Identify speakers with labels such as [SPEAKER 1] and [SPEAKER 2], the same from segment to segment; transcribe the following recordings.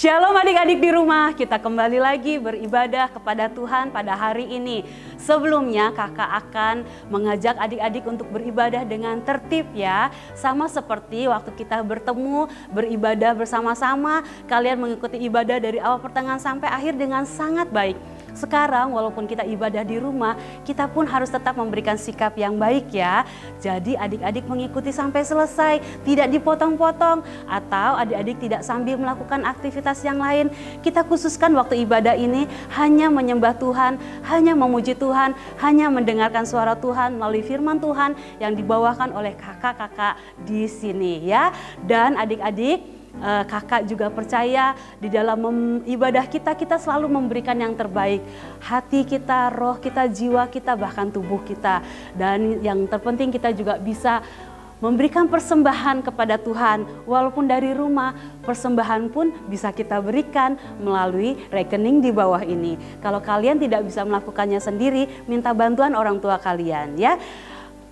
[SPEAKER 1] Shalom adik-adik di rumah, kita kembali lagi beribadah kepada Tuhan pada hari ini. Sebelumnya kakak akan mengajak adik-adik untuk beribadah dengan tertib ya. Sama seperti waktu kita bertemu, beribadah bersama-sama, kalian mengikuti ibadah dari awal pertengahan sampai akhir dengan sangat baik. Sekarang walaupun kita ibadah di rumah, kita pun harus tetap memberikan sikap yang baik ya. Jadi adik-adik mengikuti sampai selesai, tidak dipotong-potong, atau adik-adik tidak sambil melakukan aktivitas yang lain. Kita khususkan waktu ibadah ini hanya menyembah Tuhan, hanya memuji Tuhan, hanya mendengarkan suara Tuhan melalui firman Tuhan yang dibawakan oleh kakak-kakak di sini ya. Dan adik-adik, kakak juga percaya di dalam ibadah kita selalu memberikan yang terbaik. Hati kita, roh kita, jiwa kita, bahkan tubuh kita. Dan yang terpenting kita juga bisa memberikan persembahan kepada Tuhan. Walaupun dari rumah, persembahan pun bisa kita berikan melalui rekening di bawah ini. Kalau kalian tidak bisa melakukannya sendiri, minta bantuan orang tua kalian ya.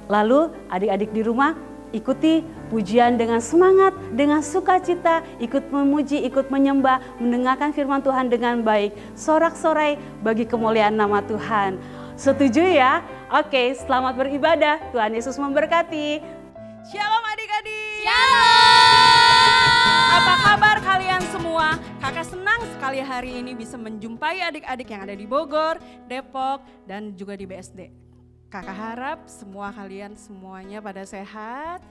[SPEAKER 1] Lalu adik-adik di rumah, ikuti pujian dengan semangat, dengan sukacita, ikut memuji, ikut menyembah, mendengarkan firman Tuhan dengan baik. Sorak-sorai bagi kemuliaan nama Tuhan. Setuju ya? Oke, selamat beribadah. Tuhan Yesus memberkati.
[SPEAKER 2] Shalom adik-adik.
[SPEAKER 3] Shalom.
[SPEAKER 2] Apa kabar kalian semua? Kakak senang sekali hari ini bisa menjumpai adik-adik yang ada di Bogor, Depok, dan juga di BSD. Kakak harap semua kalian semuanya pada sehat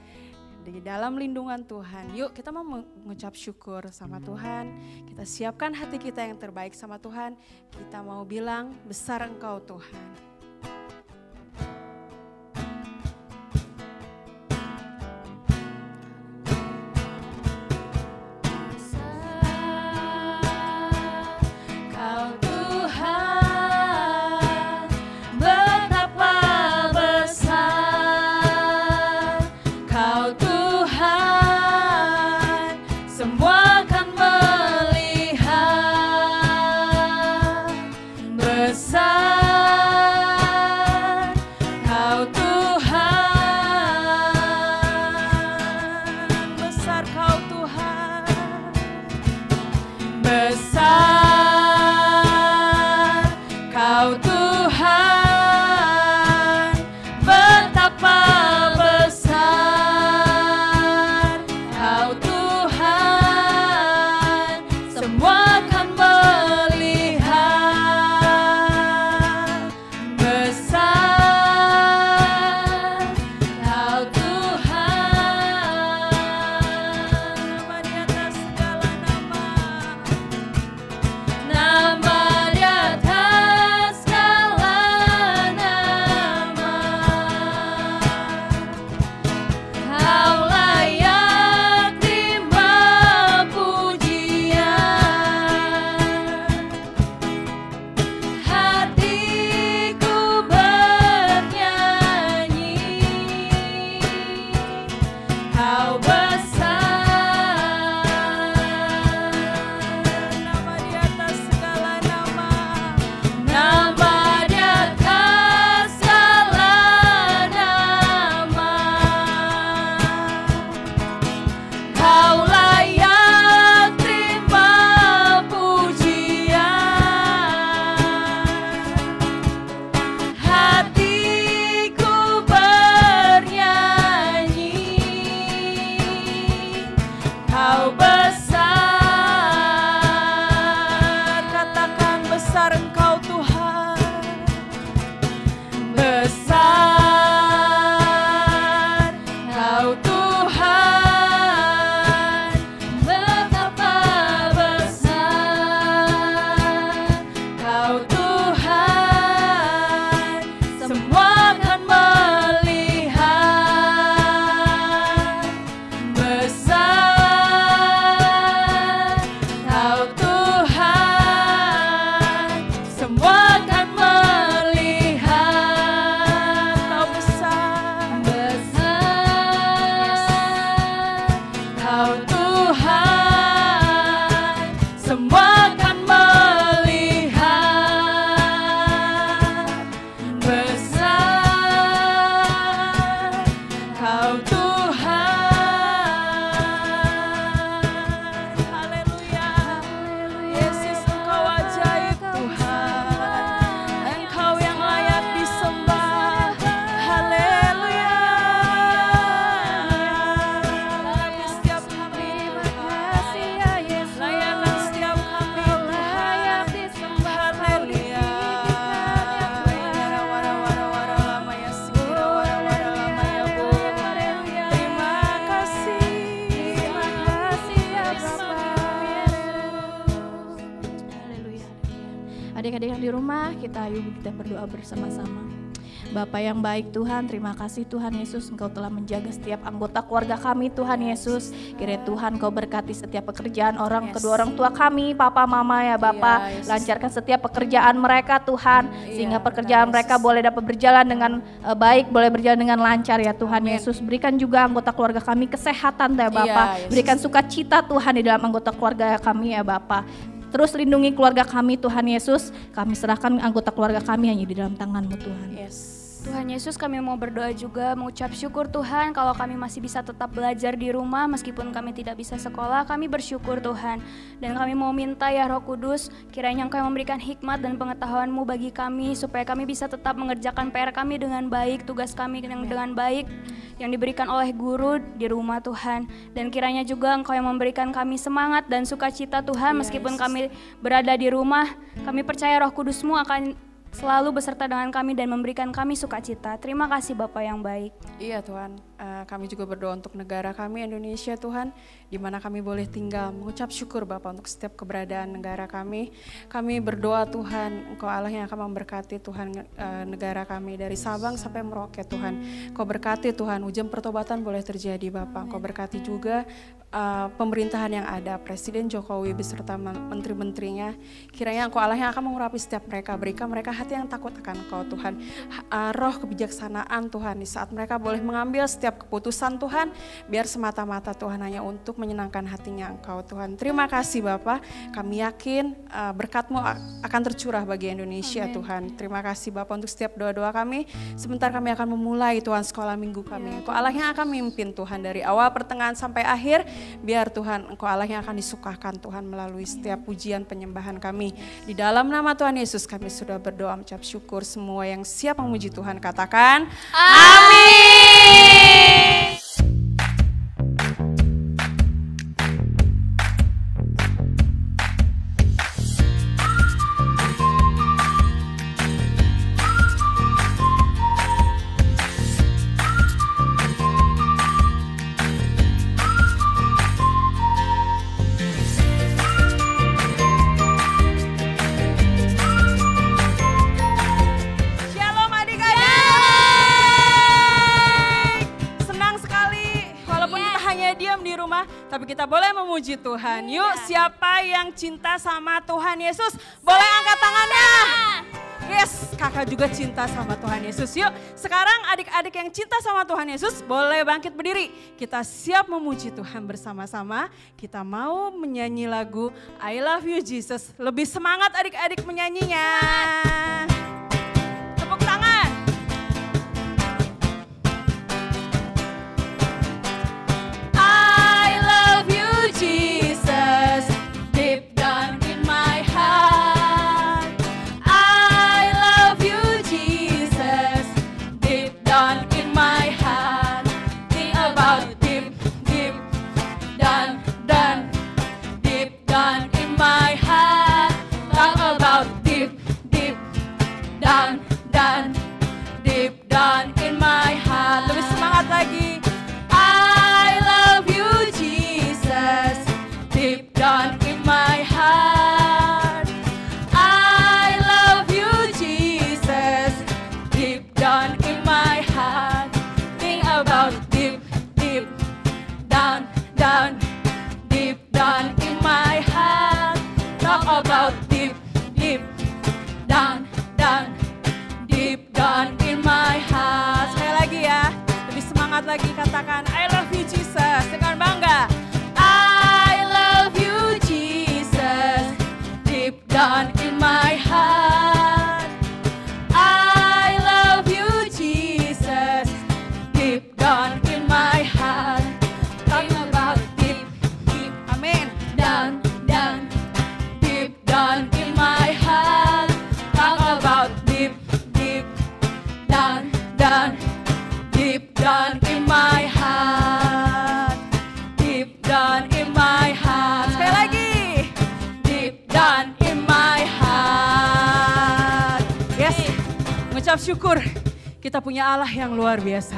[SPEAKER 2] di dalam lindungan Tuhan. Yuk kita mau mengucap syukur sama Tuhan. Kita siapkan hati kita yang terbaik sama Tuhan. Kita mau bilang besar Engkau Tuhan.
[SPEAKER 3] Adik-adik yang di rumah, kita berdoa bersama-sama. Bapa yang baik Tuhan, terima kasih Tuhan Yesus, Engkau telah menjaga setiap anggota keluarga kami Tuhan Yesus. Kiranya Tuhan Kau berkati setiap pekerjaan kedua orang tua kami, Papa Mama ya Bapa. Lancarkan setiap pekerjaan mereka Tuhan, sehingga pekerjaan mereka boleh dapat berjalan dengan baik, boleh berjalan dengan lancar ya Tuhan Yesus. Berikan juga anggota keluarga kami kesehatan ya Bapa. Berikan sukacita Tuhan di dalam anggota keluarga kami ya Bapa. Terus lindungi keluarga kami Tuhan Yesus. Kami serahkan anggota keluarga kami hanya di dalam tangan-Mu Tuhan.
[SPEAKER 4] Tuhan Yesus, kami mau berdoa juga, mengucap syukur Tuhan kalau kami masih bisa tetap belajar di rumah meskipun kami tidak bisa sekolah. Kami bersyukur Tuhan, dan kami mau minta ya Roh Kudus, kiranya Engkau yang memberikan hikmat dan pengetahuan-Mu bagi kami supaya kami bisa tetap mengerjakan PR kami dengan baik, tugas kami dengan baik yang diberikan oleh guru di rumah Tuhan. Dan kiranya juga Engkau yang memberikan kami semangat dan sukacita Tuhan, meskipun kami berada di rumah. Kami percaya Roh Kudus-Mu akan selalu beserta dengan kami dan memberikan kami sukacita. Terima kasih Bapa yang baik.
[SPEAKER 2] Iya Tuhan, kami juga berdoa untuk negara kami Indonesia Tuhan, di mana kami boleh tinggal. Mengucap syukur Bapa untuk setiap keberadaan negara kami. Kami berdoa Tuhan, Engkau Allah yang akan memberkati Tuhan negara kami dari Sabang sampai Merauke Tuhan. Engkau berkati Tuhan, hujan pertobatan boleh terjadi Bapa. Engkau berkati juga pemerintahan yang ada, Presiden Jokowi beserta menteri-menterinya. Kiranya Engkau Allah yang akan mengurapi setiap mereka, berikan mereka hati yang takut akan Engkau Tuhan. Roh kebijaksanaan Tuhan di saat mereka boleh mengambil setiap keputusan Tuhan, biar semata-mata Tuhan hanya untuk menyenangkan hatinya Engkau Tuhan. Terima kasih Bapa, kami yakin berkat-Mu akan tercurah bagi Indonesia. Amen. Tuhan. Terima kasih Bapa untuk setiap doa-doa kami. Sebentar kami akan memulai Tuhan sekolah minggu kami. Engkau Allah yang akan memimpin Tuhan dari awal pertengahan sampai akhir. Biar Tuhan Engkau Allah yang akan disukakan Tuhan melalui setiap pujian penyembahan kami. Di dalam nama Tuhan Yesus kami sudah berdoa mengucap syukur. Semua yang siap memuji Tuhan katakan amin. Tapi kita boleh memuji Tuhan. Yuk, siapa yang cinta sama Tuhan Yesus? Boleh angkat tangannya. Yes, kakak juga cinta sama Tuhan Yesus. Yuk, sekarang adik-adik yang cinta sama Tuhan Yesus boleh bangkit berdiri. Kita siap memuji Tuhan bersama-sama. Kita mau menyanyi lagu I Love You Jesus. Lebih semangat adik-adik menyanyinya. Tepuk tangan. Jesus, deep down in my heart. I love you, Jesus, deep down in my heart. Think about deep, deep down, deep down in my heart. Talk about deep, deep down, deep down in my heart. Lebih semangat lagi. I love you, Jesus, deep down in my heart. I love you, Jesus, deep down in my heart. Think about deep, deep down, deep down in my heart. Talk about deep, deep down, deep down in my heart. Sekali lagi ya, lebih semangat lagi katakan I love you, Jesus dengan bangga. Deep down in my heart, I love you, Jesus. Deep down in my heart, talk about deep, deep, amen. Down, deep down in my heart, talk about deep, deep, down, deep down in my heart, deep down in my heart. Sekali lagi. Down in my heart. Yes, mengucap syukur kita punya Allah yang luar biasa.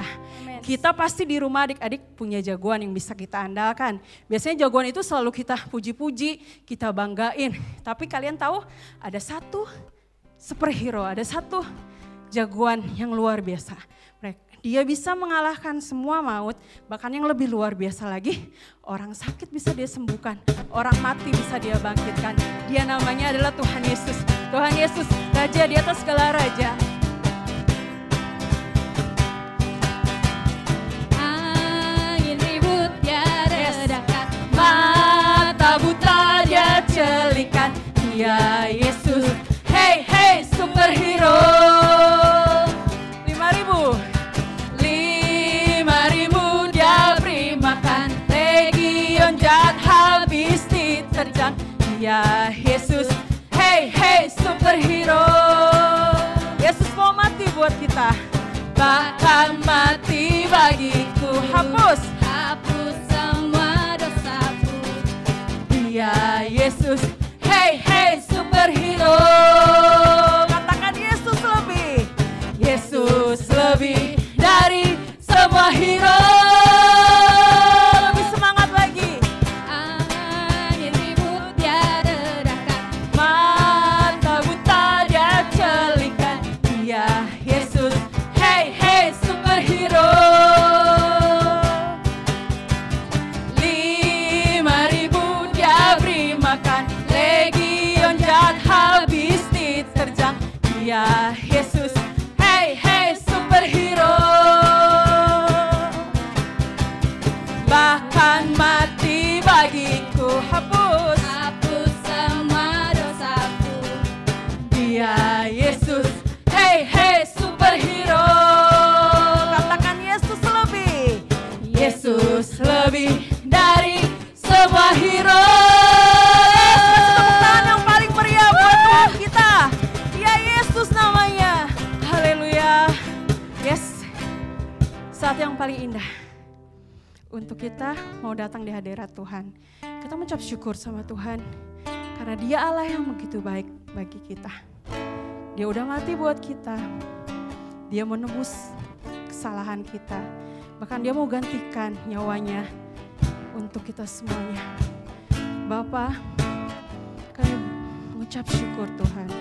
[SPEAKER 2] Kita pasti di rumah adik-adik punya jagoan yang bisa kita andalkan. Biasanya jagoan itu selalu kita puji-puji, kita banggain. Tapi kalian tahu ada satu superhero, ada satu jagoan yang luar biasa. Dia bisa mengalahkan semua maut, bahkan yang lebih luar biasa lagi, orang sakit bisa dia sembuhkan, orang mati bisa dia bangkitkan. Dia namanya adalah Tuhan Yesus. Tuhan Yesus, Raja di atas segala raja.
[SPEAKER 3] Angin ribut dia redakan, mata buta dia celikan. Dia Yesus, hey hey superhero.
[SPEAKER 2] 5.000 dia beri makan, legion jahat habis diterjang. Dia Yesus, hey hey superhero. Yesus mau mati buat kita, bahkan mati bagiku. Hapus semua dosaku. Dia Yesus, hey hey superhero. Katakan Yesus lebih, Yesus lebih dari semua hero. Lebih semangat lagi.
[SPEAKER 3] Angin ribut dia redakan,
[SPEAKER 2] Mata buta dia celikan. Dia Yesus, hey hey superhero. 5.000 dia beri makan, legion jahat habis diterjang. Dia Yesus, hey hey superhero. Bahkan mati bagiku. Hapus
[SPEAKER 3] semua dosaku.
[SPEAKER 2] Dia Yesus, hey hey superhero. Katakan Yesus lebih, Yesus lebih dari semua hero. Tepuk tangan yang paling meriah buat Tuhan kita. Dia Yesus namanya. Haleluya. Yes, saat yang paling indah untuk kita mau datang di hadirat Tuhan. Kita mengucap syukur sama Tuhan karena Dia Allah yang begitu baik bagi kita. Dia udah mati buat kita. Dia menebus kesalahan kita. Bahkan Dia mau gantikan nyawanya untuk kita semuanya. Bapa, kami mengucap syukur Tuhan.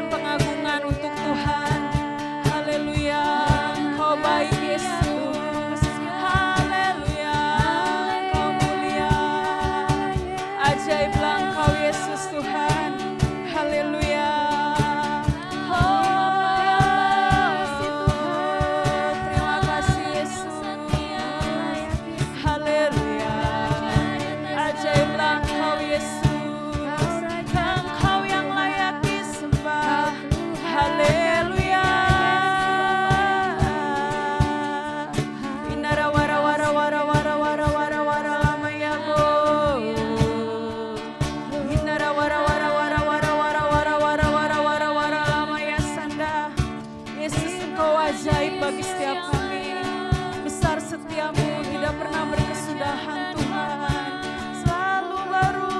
[SPEAKER 2] pengagungan untuk Tuhan. Haleluya, Engkau baik Yesus. Haleluya, Engkau mulia. Ajaiblah Engkau Yesus Tuhan. Haleluya. Terima kasih Yesus. Haleluya. Ajaiblah Engkau Yesus. Engkau yang layak disembah. Haleluya. Inara wara wara wara wara wara wara wara lama ya bo. Inara wara wara wara wara wara wara wara wara wara wara lama ya sanda. Yesus Engkau ajaib bagi setiap kami. Besar setiamu, tidak pernah berkesudahan Tuhan. Selalu baru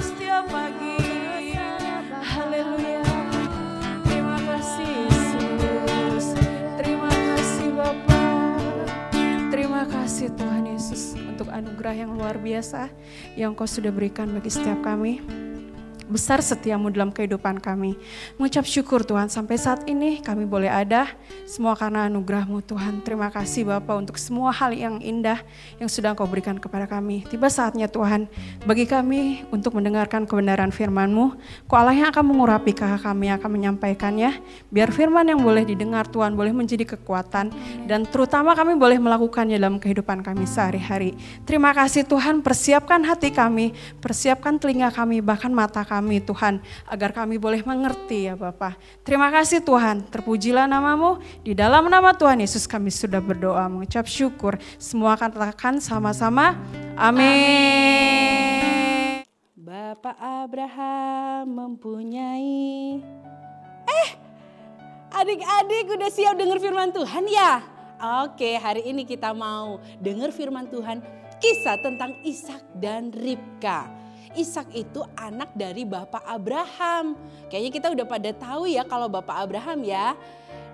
[SPEAKER 2] setiap pagi. Haleluya. Terima kasih Yesus. Terima kasih Bapa. Terima kasih Tuhan Yesus untuk anugerah yang luar biasa yang Kau sudah berikan bagi setiap kami. Besar setiamu dalam kehidupan kami. Mengucap syukur Tuhan sampai saat ini kami boleh ada. Semua karena anugerah-Mu Tuhan. Terima kasih Bapa untuk semua hal yang indah yang sudah Engkau berikan kepada kami. Tiba saatnya Tuhan bagi kami untuk mendengarkan kebenaran firman-Mu. Kau Allah yang akan mengurapi kakak kami yang akan menyampaikannya. Biar firman yang boleh didengar Tuhan boleh menjadi kekuatan. Dan terutama kami boleh melakukannya dalam kehidupan kami sehari-hari. Terima kasih Tuhan, persiapkan hati kami, persiapkan telinga kami, bahkan mata kami Tuhan, agar kami boleh mengerti ya Bapa. Terima kasih Tuhan, terpujilah nama-Mu. Di dalam nama Tuhan Yesus kami sudah berdoa, mengucap syukur. Semua akan katakan sama-sama, amin.
[SPEAKER 5] Bapak Abraham mempunyai... adik-adik udah siap dengar firman Tuhan ya? Oke, hari ini kita mau dengar firman Tuhan, kisah tentang Ishak dan Ribka. Ishak itu anak dari Bapak Abraham. Kayaknya kita udah pada tahu ya kalau Bapak Abraham ya.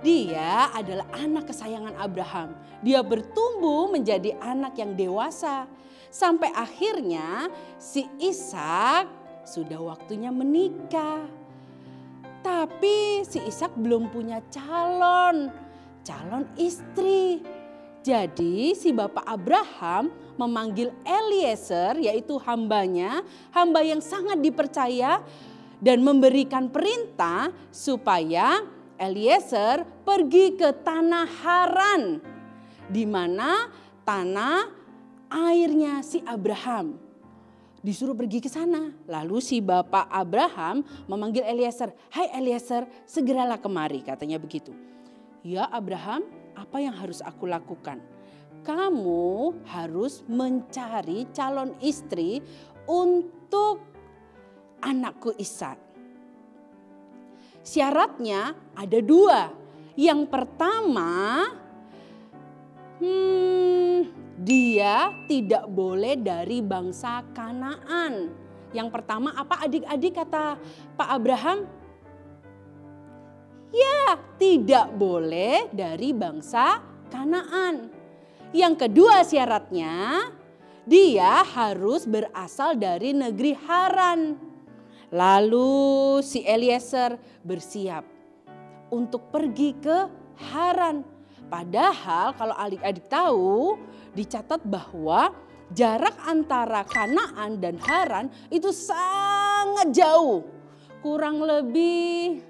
[SPEAKER 5] Dia adalah anak kesayangan Abraham. Dia bertumbuh menjadi anak yang dewasa. Sampai akhirnya si Ishak sudah waktunya menikah. Tapi si Ishak belum punya calon istri. Jadi si Bapak Abraham memanggil Eliezer, yaitu hambanya, hamba yang sangat dipercaya, dan memberikan perintah supaya Eliezer pergi ke tanah Haran, di mana tanah airnya si Abraham. Disuruh pergi ke sana. Lalu si Bapak Abraham memanggil Eliezer, "Hai Eliezer, segeralah kemari," katanya begitu. "Ya Abraham, apa yang harus aku lakukan?" "Kamu harus mencari calon istri untuk anakku Ishak. Syaratnya ada 2. Yang pertama, dia tidak boleh dari bangsa Kanaan." Yang pertama apa adik-adik kata Pak Abraham? Ya, tidak boleh dari bangsa Kanaan. Yang kedua syaratnya, dia harus berasal dari negeri Haran. Lalu si Eliezer bersiap untuk pergi ke Haran. Padahal kalau adik-adik tahu, dicatat bahwa jarak antara Kanaan dan Haran itu sangat jauh. Kurang lebih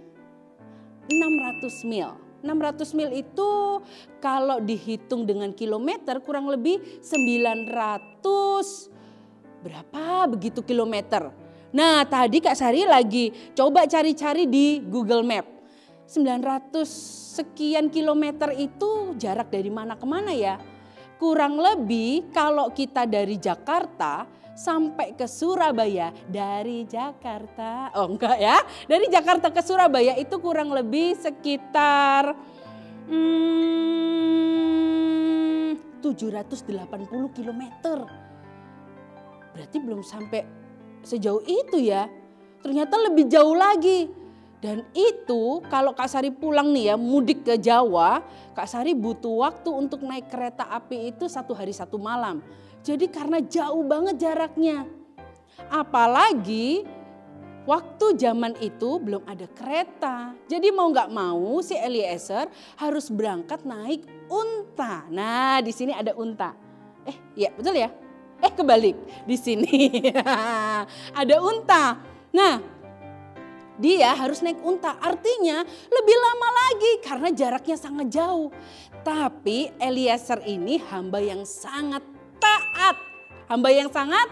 [SPEAKER 5] 600 mil. 600 mil itu kalau dihitung dengan kilometer kurang lebih 900 berapa begitu kilometer. Nah tadi Kak Sari lagi coba cari-cari di Google Map. 900 sekian kilometer itu jarak dari mana ke mana ya? Kurang lebih kalau kita dari Jakarta sampai ke Surabaya, dari Jakarta, oh enggak ya, dari Jakarta ke Surabaya itu kurang lebih sekitar 780 kilometer. Berarti belum sampai sejauh itu ya, ternyata lebih jauh lagi. Dan itu kalau Kak Sari pulang nih ya, mudik ke Jawa, Kak Sari butuh waktu untuk naik kereta api itu 1 hari 1 malam. Jadi karena jauh banget jaraknya. Apalagi waktu zaman itu belum ada kereta. Jadi mau nggak mau si Eliezer harus berangkat naik unta. Nah, di sini ada unta. Iya betul ya? Kebalik di sini. Ada unta. Nah, dia harus naik unta. Artinya lebih lama lagi karena jaraknya sangat jauh. Tapi Eliezer ini hamba yang sangat taat. Hamba yang sangat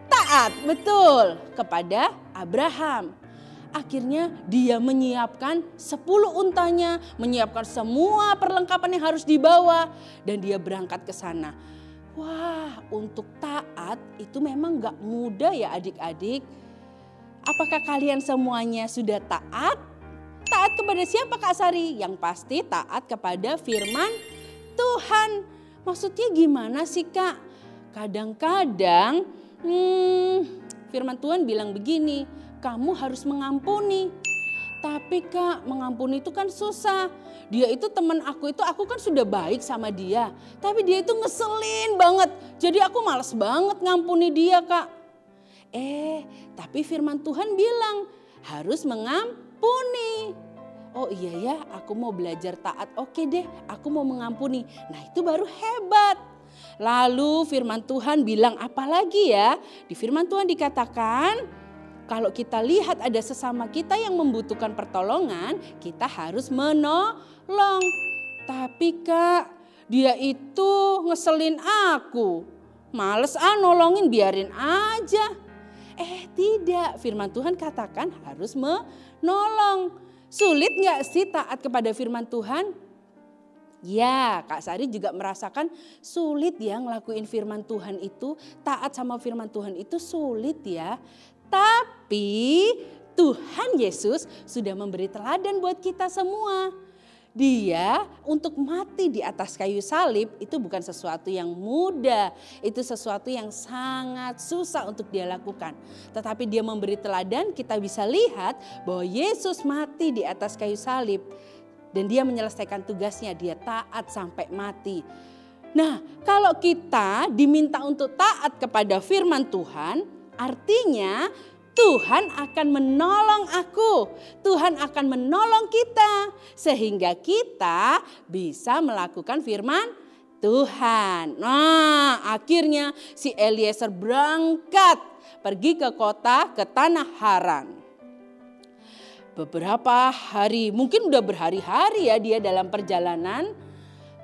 [SPEAKER 5] taat, betul, kepada Abraham. Akhirnya dia menyiapkan 10 untanya, menyiapkan semua perlengkapan yang harus dibawa. Dan dia berangkat ke sana. Wah, untuk taat itu memang gak mudah ya adik-adik. Apakah kalian semuanya sudah taat? Taat kepada siapa Kak Sari? Yang pasti taat kepada firman Tuhan. Maksudnya gimana sih Kak? Kadang-kadang firman Tuhan bilang begini, kamu harus mengampuni. Tapi Kak, mengampuni itu kan susah. Dia itu teman aku kan sudah baik sama dia. Tapi dia itu ngeselin banget. Jadi aku malas banget ngampuni dia Kak. Tapi firman Tuhan bilang harus mengampuni. Oh iya ya, aku mau belajar taat. Oke deh, aku mau mengampuni. Nah itu baru hebat. Lalu firman Tuhan bilang apa lagi ya? Di firman Tuhan dikatakan kalau kita lihat ada sesama kita yang membutuhkan pertolongan, kita harus menolong. Tapi Kak, dia itu ngeselin aku. Males nolongin, biarin aja. Tidak, firman Tuhan katakan harus menolong. Sulit gak sih taat kepada firman Tuhan? Ya, Kak Sari juga merasakan sulit ya ngelakuin firman Tuhan itu. Taat sama firman Tuhan itu sulit ya. Tapi Tuhan Yesus sudah memberi teladan buat kita semua. Dia untuk mati di atas kayu salib itu bukan sesuatu yang mudah. Itu sesuatu yang sangat susah untuk dia lakukan. Tetapi dia memberi teladan, kita bisa lihat bahwa Yesus mati di atas kayu salib. Dan dia menyelesaikan tugasnya, dia taat sampai mati. Nah, kalau kita diminta untuk taat kepada firman Tuhan, artinya Tuhan akan menolong aku. Tuhan akan menolong kita sehingga kita bisa melakukan firman Tuhan. Nah, akhirnya si Eliezer berangkat pergi ke kota, ke tanah Haran. Beberapa hari, mungkin udah berhari-hari ya dia dalam perjalanan.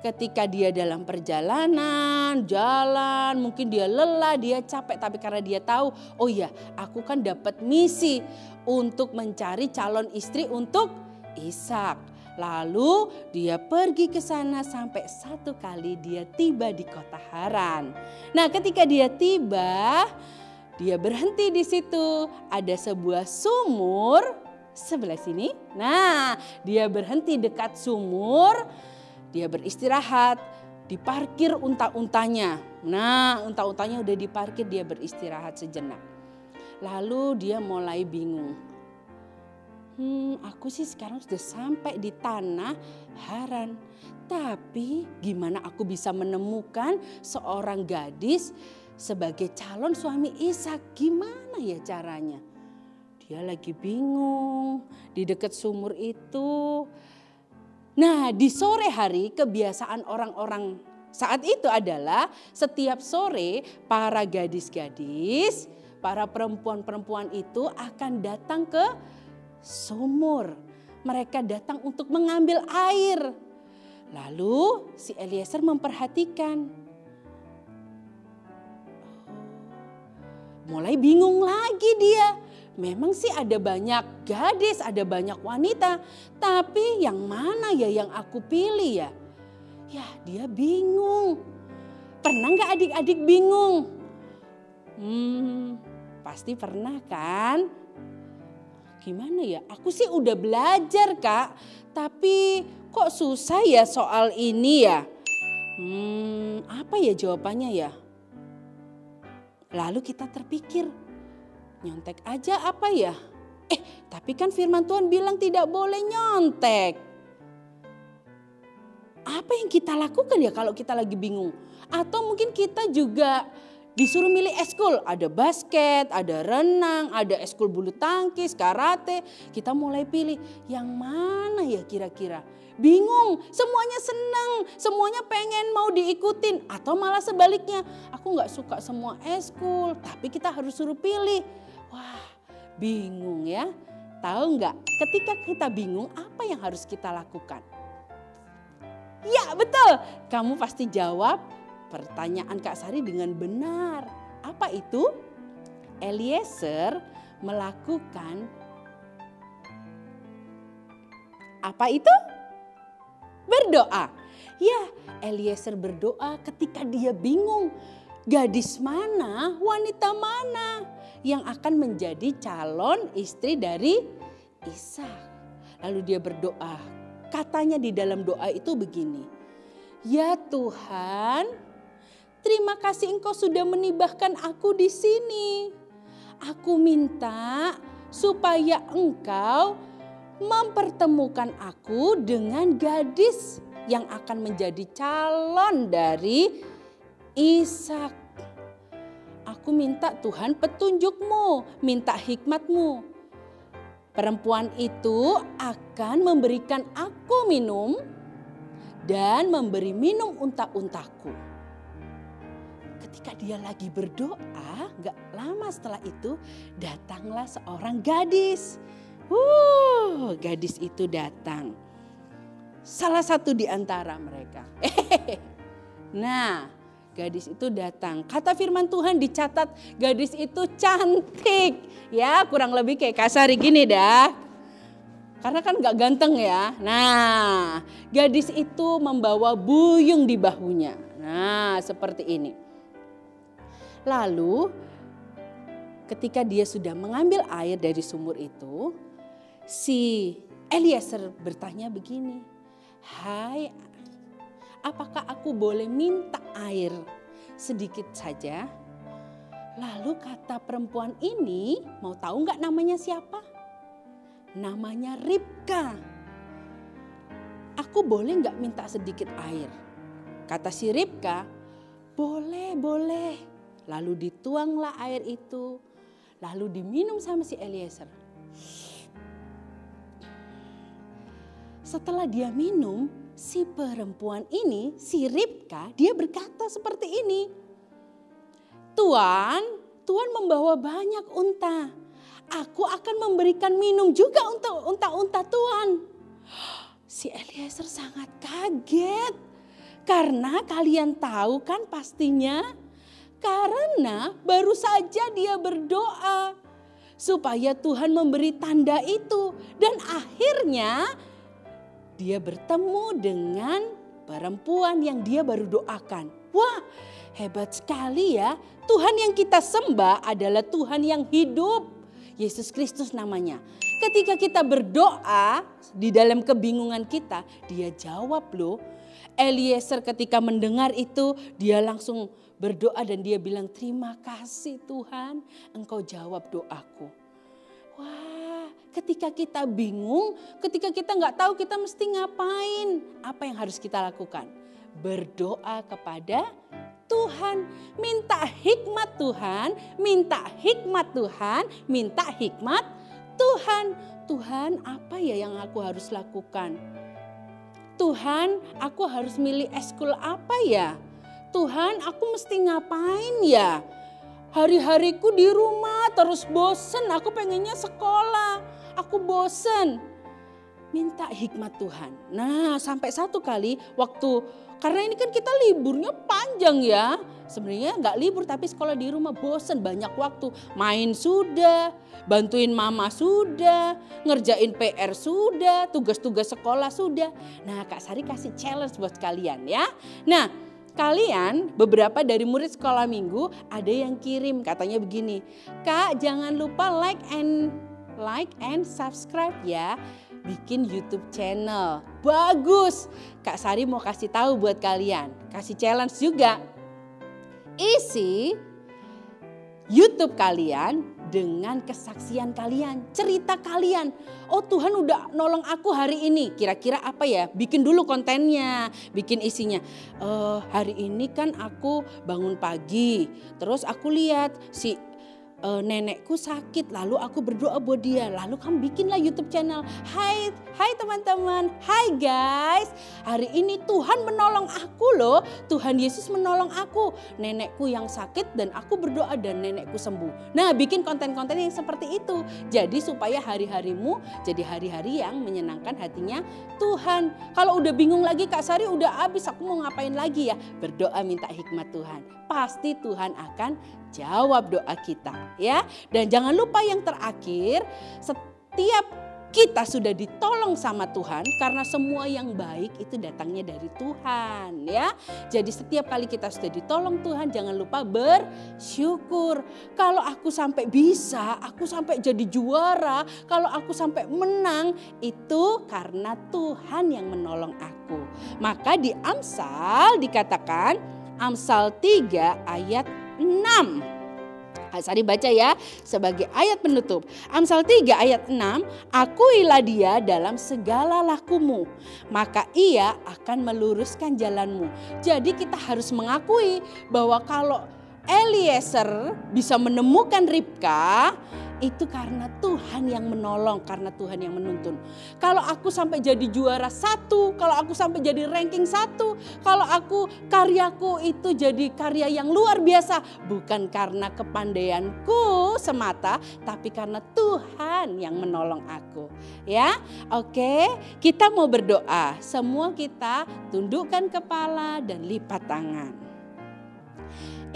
[SPEAKER 5] Ketika dia dalam perjalanan, jalan, mungkin dia lelah, dia capek. Tapi karena dia tahu, oh ya aku kan dapat misi untuk mencari calon istri untuk Ishak. Lalu dia pergi ke sana sampai satu kali dia tiba di kota Haran. Nah ketika dia tiba, dia berhenti di situ. Ada sebuah sumur. Sebelah sini, nah dia berhenti dekat sumur, dia beristirahat, diparkir unta-untanya. Nah unta-untanya udah diparkir, dia beristirahat sejenak. Lalu dia mulai bingung. Aku sih sekarang sudah sampai di tanah Haran. Tapi gimana aku bisa menemukan seorang gadis sebagai calon suami Ishak? Gimana ya caranya? Dia lagi bingung di dekat sumur itu. Nah di sore hari kebiasaan orang-orang saat itu adalah setiap sore para gadis-gadis, para perempuan-perempuan itu akan datang ke sumur. Mereka datang untuk mengambil air. Lalu si Eliezer memperhatikan. Mulai bingung lagi dia. Memang sih ada banyak gadis, ada banyak wanita. Tapi yang mana ya yang aku pilih ya? Ya dia bingung. Pernah gak adik-adik bingung? Pasti pernah kan? Gimana ya? Aku sih udah belajar Kak. Tapi kok susah ya soal ini ya? Apa ya jawabannya ya? Lalu kita terpikir. Nyontek aja apa ya? Tapi kan firman Tuhan bilang tidak boleh nyontek. Apa yang kita lakukan ya kalau kita lagi bingung? Atau mungkin kita juga disuruh milih ekskul. Ada basket, ada renang, ada ekskul bulu tangkis, karate. Kita mulai pilih yang mana ya kira-kira. Bingung, semuanya senang, semuanya pengen mau diikutin. Atau malah sebaliknya, aku gak suka semua ekskul, tapi kita harus suruh pilih. Wah, bingung ya. Tahu nggak? Ketika kita bingung, apa yang harus kita lakukan? Ya betul, kamu pasti jawab pertanyaan Kak Sari dengan benar. Apa itu? Eliezer melakukan apa itu? Berdoa. Ya, Eliezer berdoa ketika dia bingung. Gadis mana, wanita mana yang akan menjadi calon istri dari Ishak. Lalu dia berdoa. Katanya di dalam doa itu begini. Ya Tuhan, terima kasih Engkau sudah menibahkan aku di sini. Aku minta supaya Engkau mempertemukan aku dengan gadis yang akan menjadi calon dari Ishak. Aku minta Tuhan petunjuk-Mu, minta hikmat-Mu. Perempuan itu akan memberikan aku minum dan memberi minum unta-untaku. Ketika dia lagi berdoa, gak lama setelah itu datanglah seorang gadis. Gadis itu datang. Salah satu di antara mereka. Nah, gadis itu datang. Kata firman Tuhan dicatat gadis itu cantik. Ya kurang lebih kayak Kak Sari gini dah. Karena kan gak ganteng ya. Nah gadis itu membawa buyung di bahunya. Nah seperti ini. Lalu ketika dia sudah mengambil air dari sumur itu. Si Eliezer bertanya begini. Hai, apakah aku boleh minta air sedikit saja? Lalu kata perempuan ini, mau tahu nggak namanya siapa? Namanya Ribka. Aku boleh nggak minta sedikit air? Kata si Ribka, boleh, boleh. Lalu dituanglah air itu, lalu diminum sama si Eliezer. Setelah dia minum, si perempuan ini, si Ribka, dia berkata seperti ini. Tuan membawa banyak unta. Aku akan memberikan minum juga untuk unta-unta Tuan. Si Eliezer sangat kaget. Karena kalian tahu kan pastinya. Karena baru saja dia berdoa. Supaya Tuhan memberi tanda itu. Dan akhirnya dia bertemu dengan perempuan yang dia baru doakan. Wah, hebat sekali ya. Tuhan yang kita sembah adalah Tuhan yang hidup. Yesus Kristus namanya. Ketika kita berdoa di dalam kebingungan kita, dia jawab loh. Eliezer ketika mendengar itu, dia langsung berdoa dan dia bilang, terima kasih Tuhan, Engkau jawab doaku. Wah, ketika kita bingung, ketika kita nggak tahu kita mesti ngapain, apa yang harus kita lakukan? Berdoa kepada Tuhan, minta hikmat Tuhan, minta hikmat Tuhan, minta hikmat Tuhan. Tuhan, apa ya yang aku harus lakukan? Tuhan, aku harus milih ekskul apa ya? Tuhan, aku mesti ngapain ya? Hari-hariku di rumah terus bosen, aku pengennya sekolah, aku bosen. Minta hikmat Tuhan. Nah sampai satu kali waktu, karena ini kan kita liburnya panjang ya. Sebenarnya nggak libur tapi sekolah di rumah bosen, banyak waktu. Main sudah, bantuin mama sudah, ngerjain PR sudah, tugas-tugas sekolah sudah. Nah Kak Sari kasih challenge buat kalian ya. Nah kalian beberapa dari murid sekolah minggu ada yang kirim katanya begini. Kak jangan lupa like and subscribe ya. Bikin YouTube channel. Bagus. Kak Sari mau kasih tahu buat kalian. Kasih challenge juga. Isi YouTube kalian dengan kesaksian kalian, cerita kalian. Oh Tuhan udah nolong aku hari ini, kira-kira apa ya? Bikin dulu kontennya, bikin isinya. Hari ini kan aku bangun pagi, terus aku lihat si nenekku sakit, lalu aku berdoa buat dia, lalu kamu bikinlah YouTube channel. Hai teman-teman, hai guys, hari ini Tuhan menolong aku loh, Tuhan Yesus menolong aku, nenekku yang sakit dan aku berdoa dan nenekku sembuh. Nah, bikin konten-konten yang seperti itu, jadi supaya hari-harimu jadi hari-hari yang menyenangkan hatinya Tuhan. Kalau udah bingung lagi Kak Sari, udah habis aku mau ngapain lagi ya, berdoa minta hikmat Tuhan, pasti Tuhan akan jawab doa kita ya. Dan jangan lupa yang terakhir, setiap kita sudah ditolong sama Tuhan karena semua yang baik itu datangnya dari Tuhan ya. Jadi setiap kali kita sudah ditolong Tuhan, jangan lupa bersyukur. Kalau aku sampai bisa, aku sampai jadi juara, kalau aku sampai menang, itu karena Tuhan yang menolong aku. Maka di Amsal dikatakan, Amsal 3 ayat 6. Sari baca ya sebagai ayat penutup. Amsal 3 ayat 6, akuilah dia dalam segala lakumu, maka ia akan meluruskan jalanmu. Jadi kita harus mengakui bahwa kalau Eliezer bisa menemukan Ribka, itu karena Tuhan yang menolong, karena Tuhan yang menuntun. Kalau aku sampai jadi juara 1, kalau aku sampai jadi ranking 1, kalau aku karyaku itu jadi karya yang luar biasa, bukan karena kepandaianku semata, tapi karena Tuhan yang menolong aku. Ya, oke, kita mau berdoa. Semua kita tundukkan kepala dan lipat tangan.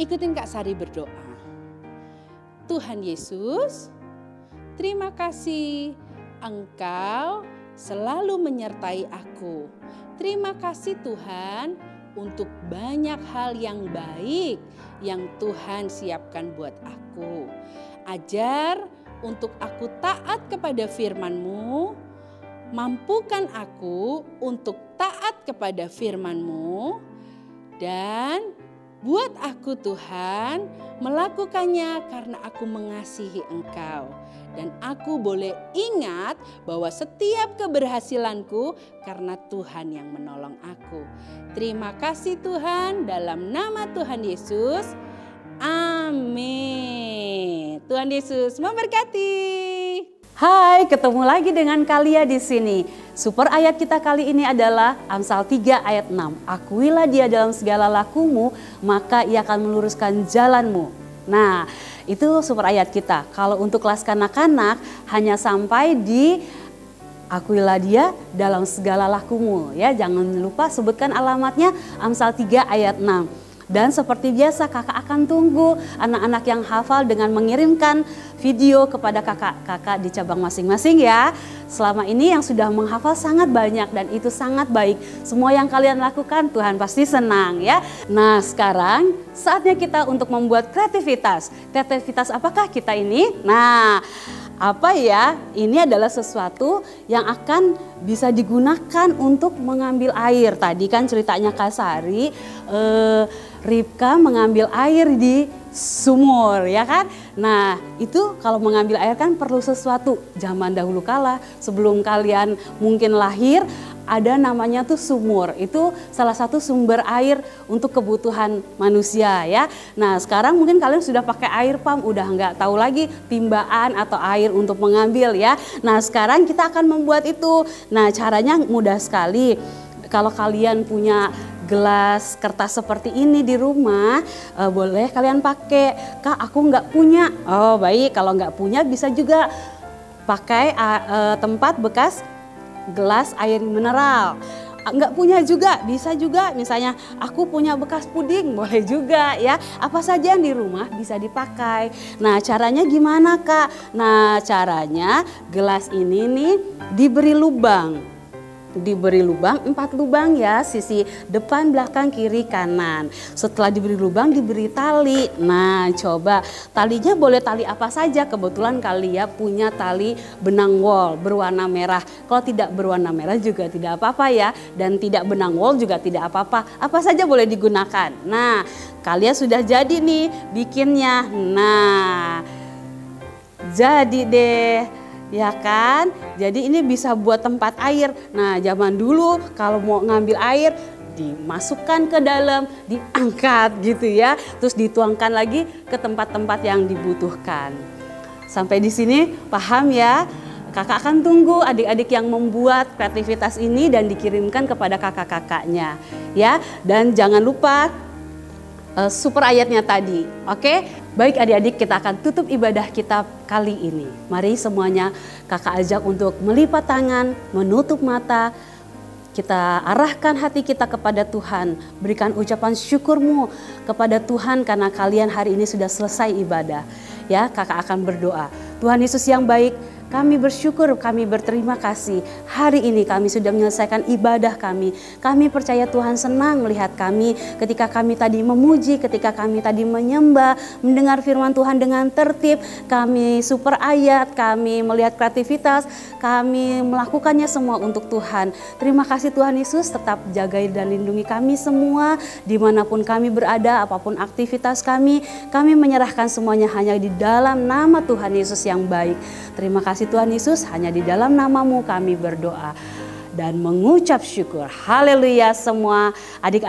[SPEAKER 5] Ikutin Kak Sari berdoa. Tuhan Yesus, terima kasih Engkau selalu menyertai aku. Terima kasih Tuhan untuk banyak hal yang baik yang Tuhan siapkan buat aku. Ajar untuk aku taat kepada firman-Mu, mampukan aku untuk taat kepada firman-Mu, dan buat aku Tuhan melakukannya karena aku mengasihi Engkau. Dan aku boleh ingat bahwa setiap keberhasilanku karena Tuhan yang menolong aku. Terima kasih Tuhan, dalam nama Tuhan Yesus. Amin. Tuhan Yesus memberkati.
[SPEAKER 1] Hai, ketemu lagi dengan Kalia di sini. Super ayat kita kali ini adalah Amsal 3 ayat 6. Akuilah dia dalam segala lakumu, maka ia akan meluruskan jalanmu. Nah, itu super ayat kita. Kalau untuk kelas kanak-kanak hanya sampai di akuilah dia dalam segala lakumu ya. Jangan lupa sebutkan alamatnya Amsal 3 ayat 6. Dan seperti biasa kakak akan tunggu anak-anak yang hafal dengan mengirimkan video kepada kakak-kakak di cabang masing-masing ya. Selama ini yang sudah menghafal sangat banyak dan itu sangat baik. Semua yang kalian lakukan Tuhan pasti senang ya. Nah sekarang saatnya kita untuk membuat kreativitas. Kreativitas apakah kita ini? Nah apa ya? Ini adalah sesuatu yang akan bisa digunakan untuk mengambil air. Tadi kan ceritanya Kak Sari, Ribka mengambil air di sumur ya kan. Nah itu kalau mengambil air kan perlu sesuatu. Zaman dahulu kala sebelum kalian mungkin lahir ada namanya tuh sumur. Itu salah satu sumber air untuk kebutuhan manusia ya. Nah sekarang mungkin kalian sudah pakai air pump, udah nggak tahu lagi timbaan atau air untuk mengambil ya. Nah sekarang kita akan membuat itu. Nah caranya mudah sekali. Kalau kalian punya gelas kertas seperti ini di rumah, boleh kalian pakai. Kak aku nggak punya. Oh baik, kalau nggak punya bisa juga pakai tempat bekas gelas air mineral. Nggak punya juga bisa juga, misalnya aku punya bekas puding, boleh juga ya. Apa saja yang di rumah bisa dipakai. Nah caranya gimana Kak? Nah caranya gelas ini nih diberi lubang. Diberi lubang, 4 lubang ya, sisi depan, belakang, kiri, kanan. Setelah diberi lubang diberi tali. Nah coba talinya boleh tali apa saja, kebetulan kalian punya tali benang wol berwarna merah. Kalau tidak berwarna merah juga tidak apa-apa ya, dan tidak benang wol juga tidak apa-apa, apa saja boleh digunakan. Nah kalian sudah jadi nih bikinnya. Nah Jadi deh, ya kan? Jadi ini bisa buat tempat air. Nah, zaman dulu kalau mau ngambil air dimasukkan ke dalam, diangkat gitu ya. Terus dituangkan lagi ke tempat-tempat yang dibutuhkan. Sampai di sini paham ya? Kakak akan tunggu adik-adik yang membuat kreativitas ini dan dikirimkan kepada kakak-kakaknya ya. Dan jangan lupa super ayatnya tadi. Oke? Baik adik-adik, kita akan tutup ibadah kita kali ini. Mari semuanya kakak ajak untuk melipat tangan, menutup mata. Kita arahkan hati kita kepada Tuhan. Berikan ucapan syukurmu kepada Tuhan karena kalian hari ini sudah selesai ibadah. Ya, kakak akan berdoa. Tuhan Yesus yang baik, kami bersyukur, kami berterima kasih. Hari ini kami sudah menyelesaikan ibadah kami. Kami percaya Tuhan senang melihat kami ketika kami tadi memuji, ketika kami tadi menyembah, mendengar firman Tuhan dengan tertib. Kami super ayat, kami melihat kreativitas, kami melakukannya semua untuk Tuhan. Terima kasih Tuhan Yesus, tetap jaga dan lindungi kami semua. Dimanapun kami berada, apapun aktivitas kami menyerahkan semuanya hanya di dalam nama Tuhan Yesus yang baik. Terima kasih Tuhan Yesus, hanya di dalam namamu kami berdoa dan mengucap syukur. Haleluya semua adik